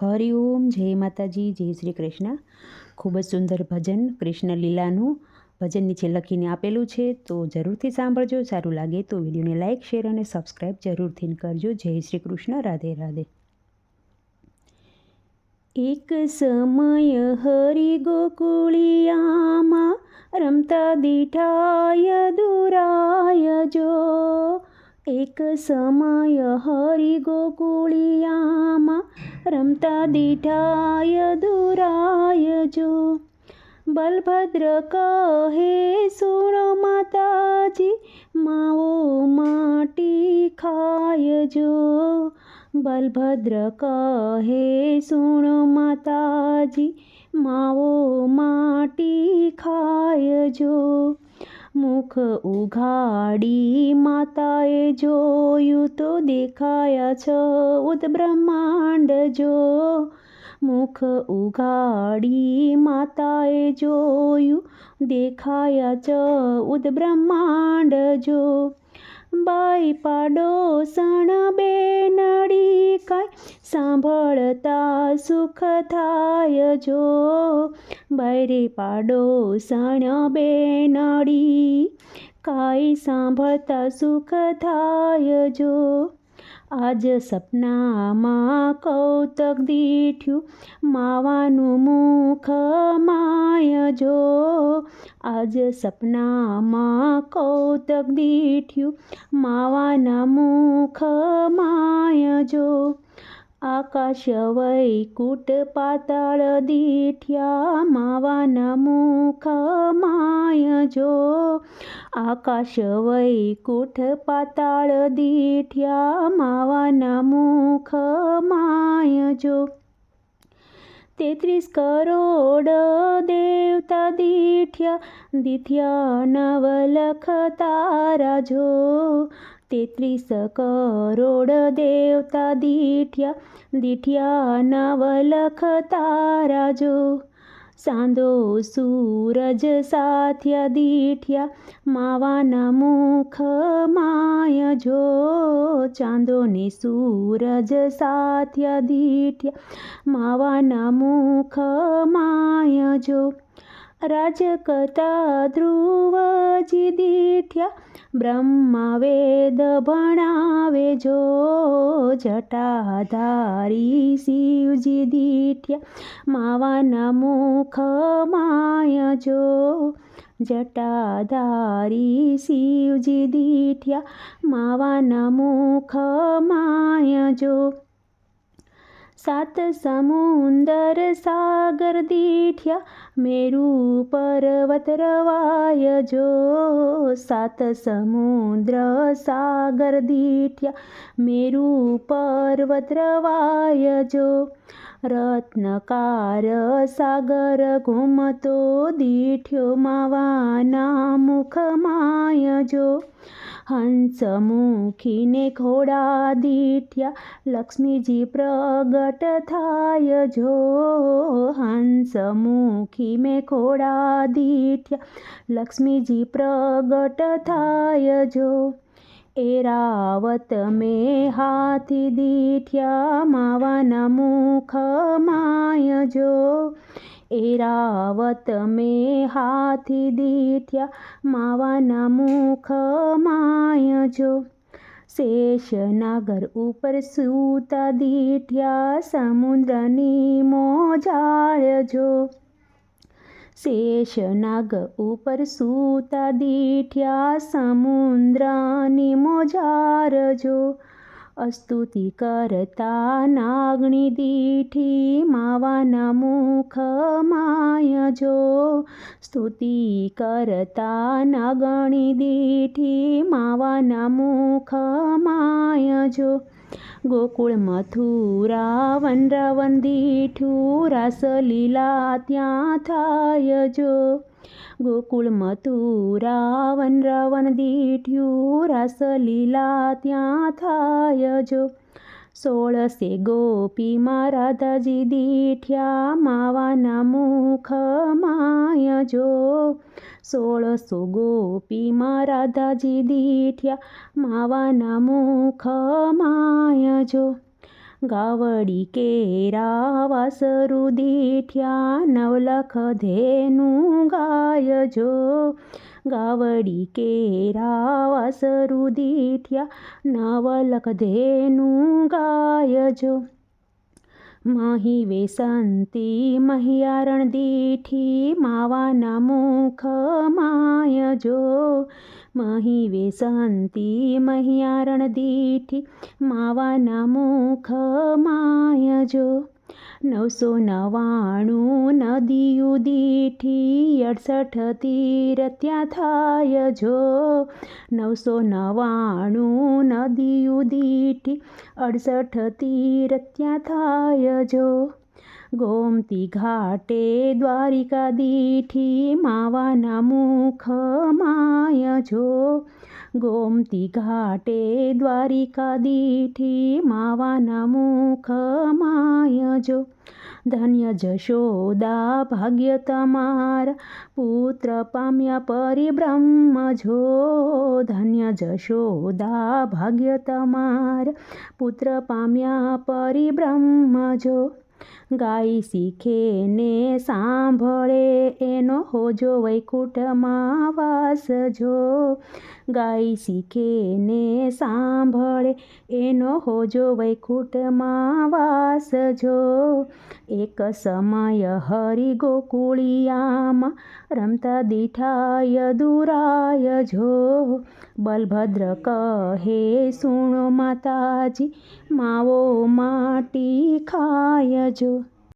હરિઓમ, જય માતાજી, જય શ્રી કૃષ્ણ. ખૂબ જ સુંદર ભજન કૃષ્ણ લીલાનું ભજન નીચે લખીને આપેલું છે, તો જરૂરથી સાંભળજો. સારું લાગે તો વિડીયોને લાઇક, શેર અને સબસ્ક્રાઈબ જરૂરથી કરજો. જય શ્રી કૃષ્ણ. રાધે રાધે. એક સમય હરિ ગોકુળિયામાં રમતા દીઠાય દુરાય જો. એક સમય હરિ ગોકુળિયામાં રમતા દીઠાય દુરાય જો. બલભદ્ર કહે સુણો માતાજી, માવો માટી ખાય જો. બલભદ્ર કહે સુણો માતાજી, માવો માટી ખાય જો. મુખ ઉઘાડી માતાએ જોયું તો દેખાયા 14 બ્રહ્માંડ જો. મુખ ઉઘાડી માતાએ જોયું દેખાયા 14 બ્રહ્માંડ જો. બાઈ પાડોસણ બેનડી કાંઈ સાંભળતા સુખ થાય જો. બાઈ પાડોસણ બેનડી કાંઈ સાંભળતા સુખ થાય જો. આજ સપનામાં કૌતક દીઠ્યું, માવાનું મુખ માય જો. આજ સપનામાં કૌતક દીઠ્યું, માવાના મુખ માય જો. આકાશ વૈકુટ પાતાળ દીઠ્યા, માવાના મુખ માય જો. આકાશ વૈકુટ પાતાળ દીઠ્યા, માવાના મુખ માય જો. 33 કરોડ દેવતા દીઠ્યા નવલખ તારા જો. 33 કરોડ દેવતા દીઠ્યા નવલખ તારા જો. સાંદો સૂરજ સાથ્યા દીઠ્યા, માવાના મુખ માય જો. ચાંદો ને સૂરજ સાથ્યા દીઠ્યા, માવાના મુખ માય જો. રાજકતા ધ્રુવજી દીઠ્યા, બ્રહ્મા વેદ ભણાવે જો. જટાધારી શિવજી દીઠ્યા, માવાના મુખ માય જો. જટાધારી શિવજી દીઠ્યા, માવાના મુખ માય જો. 7 સમુંદર સાગર દીઠ્યા, મેરુ પર્વત રવાય જો. 7 સમુદ્ર સાગર દીઠ્યા, મેરુ પર્વત રવાય જો. રત્નકાર સાગર ઘૂમતો દીઠ્યો, માવાના મુખ માય જો. હંસમુખીને ઘોડા દીઠ્યા, લક્ષ્મીજી પ્રગટ થાય જો. હંસમુખી મેં ઘોડા દીઠ્યા, લક્ષ્મીજી પ્રગટ થાય જો. એરાવત મેં હાથી દીઠ્યા, માવાના મુખ માય જો. એરાવત મેં હાથી દીઠ્યા, માવાના મુખ માય જો. શેષનાગર ઉપર સૂતા દીઠ્યા, સમુદ્રની મોજાળ જો. શેષનાગ ઉપર સૂતા દીઠ્યા, સમુદ્રની મોજાર જો. સ્તુતિ કરતા નાગણી દીઠી, માવાના મુખ માય જો. સ્તુતિ કરતા નાગણી દીઠી, માવાના મુખ માય જો. ગોકુળ મથુરા વનરાવન દીઠું, રાસલીલા ત્યાં થાય જો. ગોકુળ મથુરા વનરાવન દીઠ્યું, રાસલીલા ત્યાં થાય જો. 16 ગોપીમાં રાધાજી દીઠ્યા, માવાના મુખ માય જો. 16 ગોપીમાં રાધાજી દીઠ્યા, માવાના મુખ માય જો. ગાવડી કેરા વાસરુ દીઠ્યા, નવલખ ધેનું ગાયજો. ગાવડી કેરા વાસરુ દીઠ્યા, નવલખ ધેનું ગાયજો. મહી વેસંતી મહિયારણ દીઠી, માવાના મુખ માયજો. મહી વેસંતી મહિયારણ દીઠી, માવાના મુખ માયજો. 999 નદીયું દીઠી, 68 તીર ત્યાં થાય જો. 999 નદીયું દીઠી, 68 તીર ત્યાં થાય જો. ગોમતી ઘાટે દ્વારિકા દીઠી, માવાના મુખ માયજો. ગોમતી ઘાટે દ્વારિકા દીઠી, માવાના મુખ માયજો. ધન્ય જશોદા ભાગ્ય તમારા, પુત્ર પામ્યા પરિબ્રહ્મ જો. ધન્ય જશોદા ભાગ્ય તમારા, પુત્ર પામ્યા પરિબ્રહ્મ જો. ગાય શીખે ને સાંભળે, એનો હોજો વૈકુંઠમાં વાસ જો. ગાય શીખે ને સાંભળે, એનો હોજો વૈકુંઠમાં વાસ જો. એક સમય હરિ ગોકુળિયામાં, રમતા દીઠાય દુરાય જો. બલભદ્ર કહે સુણો માતાજી, માવો માટી ખાય જો.